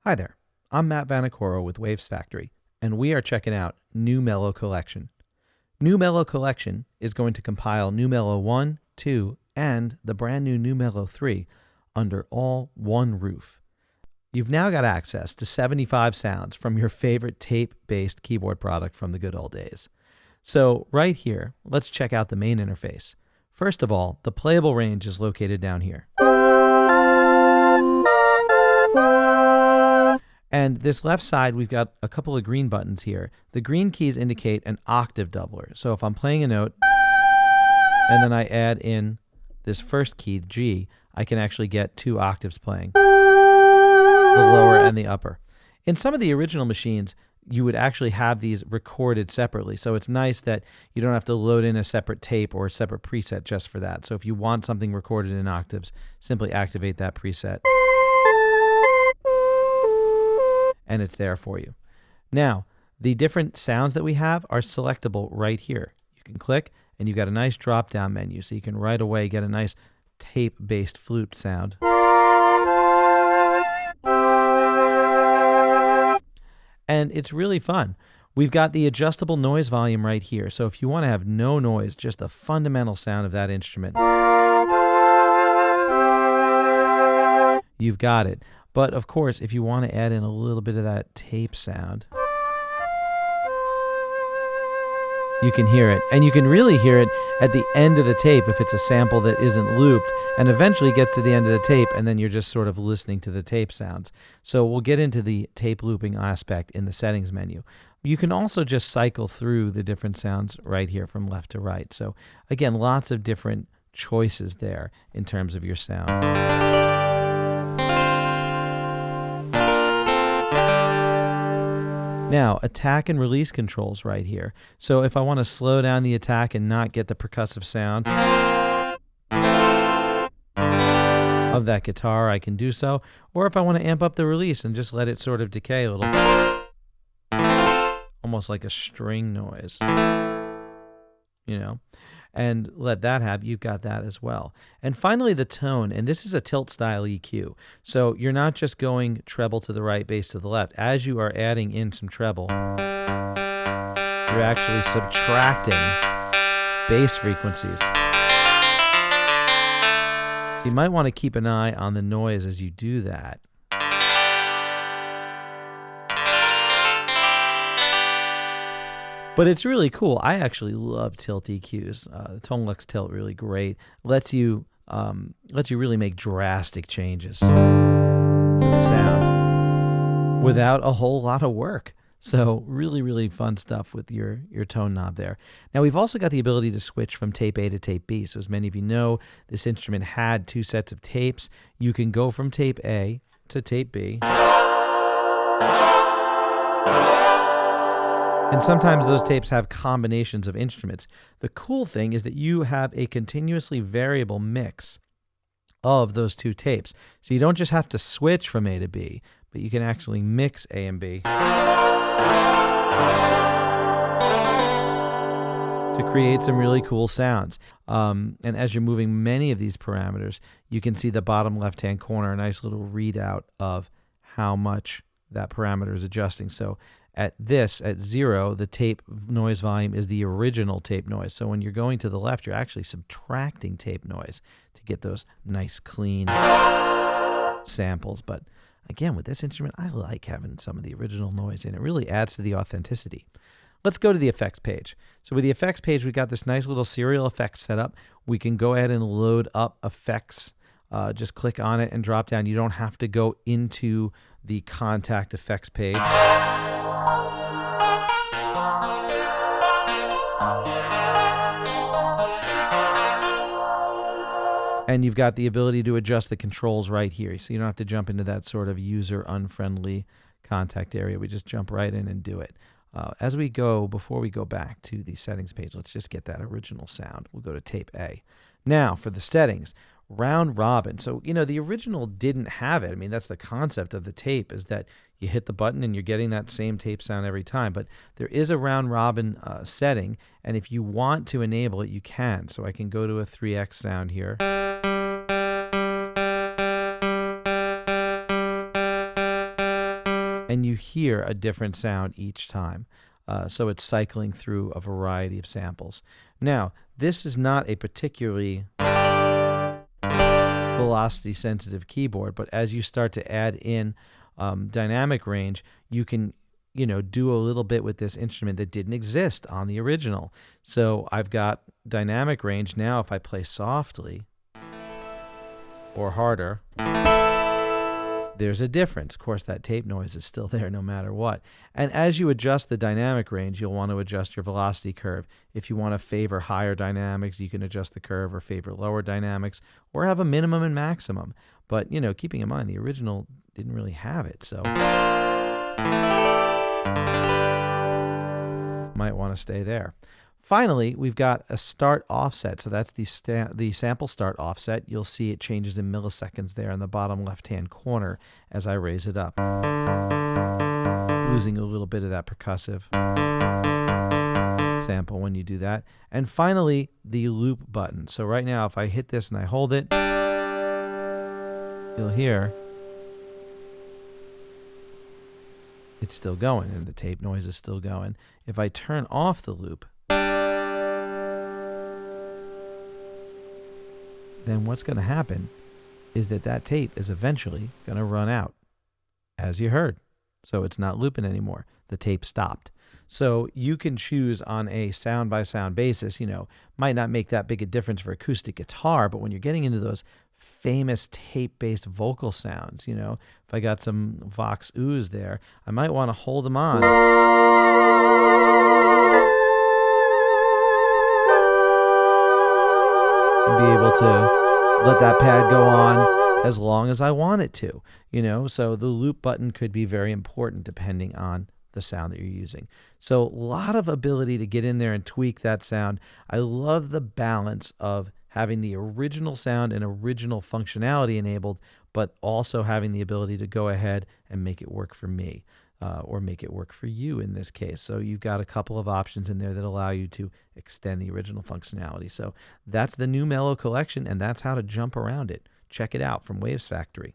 Hi there, I'm Matt Vanacoro with Waves Factory, and we are checking out Newmello Collection. Newmello Collection is going to compile Newmello 1, 2, and the brand new Newmello 3 under all one roof. You've now got access to 75 sounds from your favorite tape-based keyboard product from the good old days. So right here, let's check out the main interface. First of all, the playable range is located down here. And this left side, we've got a couple of green buttons here. The green keys indicate an octave doubler. So if I'm playing a note and then I add in this first key, G, I can actually get 2 octaves playing, the lower and the upper. In some of the original machines, you would actually have these recorded separately. So it's nice that you don't have to load in a separate tape or a separate preset just for that. So if you want something recorded in octaves, simply activate that preset, and it's there for you. Now, the different sounds that we have are selectable right here. You can click, and you've got a nice drop-down menu, so you can right away get a nice tape-based flute sound. And it's really fun. We've got the adjustable noise volume right here, so if you want to have no noise, just the fundamental sound of that instrument, you've got it. But of course, if you want to add in a little bit of that tape sound, you can hear it. And you can really hear it at the end of the tape if it's a sample that isn't looped, and eventually gets to the end of the tape, and then you're just sort of listening to the tape sounds. So we'll get into the tape looping aspect in the settings menu. You can also just cycle through the different sounds right here from left to right. So again, lots of different choices there in terms of your sound. Now, attack and release controls right here. So if I want to slow down the attack and not get the percussive sound of that guitar, I can do so. Or if I want to amp up the release and just let it sort of decay a little, almost like a string noise, and let that have, you've got that as well. And finally, the tone, and this is a tilt style EQ. So you're not just going treble to the right, bass to the left. As you are adding in some treble, you're actually subtracting bass frequencies. So you might want to keep an eye on the noise as you do that. But it's really cool. I actually love tilt EQs. The Tone Lux Tilt really great. Lets you really make drastic changes to the sound without a whole lot of work. So really, really fun stuff with your tone knob there. Now we've also got the ability to switch from tape A to tape B. So as many of you know, this instrument had 2 sets of tapes. You can go from tape A to tape B. And sometimes those tapes have combinations of instruments. The cool thing is that you have a continuously variable mix of those 2 tapes. So you don't just have to switch from A to B, but you can actually mix A and B to create some really cool sounds. And as you're moving many of these parameters, you can see the bottom left-hand corner, a nice little readout of how much that parameter is adjusting. So at 0, the tape noise volume is the original tape noise. So when you're going to the left, you're actually subtracting tape noise to get those nice, clean samples. But again, with this instrument, I like having some of the original noise in. It really adds to the authenticity. Let's go to the effects page. So with the effects page, we've got this nice little serial effects setup. We can go ahead and load up effects. Just click on it and drop down. You don't have to go into the Kontakt effects page. And you've got the ability to adjust the controls right here. So you don't have to jump into that sort of user-unfriendly Kontakt area. We just jump right in and do it. Before we go back to the settings page, let's just get that original sound. We'll go to tape A. Now, for the settings, round robin. So, the original didn't have it. I mean, that's the concept of the tape, is that you hit the button and you're getting that same tape sound every time. But there is a round robin setting, and if you want to enable it, you can. So I can go to a 3x sound here. and you hear a different sound each time. So it's cycling through a variety of samples. Now, this is not a particularly velocity sensitive keyboard, but as you start to add in dynamic range, you can do a little bit with this instrument that didn't exist on the original. So I've got dynamic range now. If I play softly or harder, there's a difference. Of course, that tape noise is still there no matter what. And as you adjust the dynamic range, you'll want to adjust your velocity curve. If you want to favor higher dynamics, you can adjust the curve, or favor lower dynamics, or have a minimum and maximum. But, keeping in mind, the original didn't really have it, so might want to stay there. Finally, we've got a start offset. So that's the sample start offset. You'll see it changes in milliseconds there in the bottom left-hand corner as I raise it up. Losing a little bit of that percussive sample when you do that. And finally, the loop button. So right now, if I hit this and I hold it, you'll hear it's still going, and the tape noise is still going. If I turn off the loop, then what's going to happen is that tape is eventually going to run out, as you heard. So it's not looping anymore. The tape stopped. So you can choose on a sound-by-sound basis. Might not make that big a difference for acoustic guitar, but when you're getting into those famous tape-based vocal sounds, if I got some Vox oohs there, I might want to hold them on. And be able to let that pad go on as long as I want it to, so the loop button could be very important depending on the sound that you're using. So a lot of ability to get in there and tweak that sound. I love the balance of having the original sound and original functionality enabled, but also having the ability to go ahead and make it work for me. Or make it work for you in this case. So you've got a couple of options in there that allow you to extend the original functionality. So that's the Newmello Collection, and that's how to jump around it. Check it out from Waves Factory.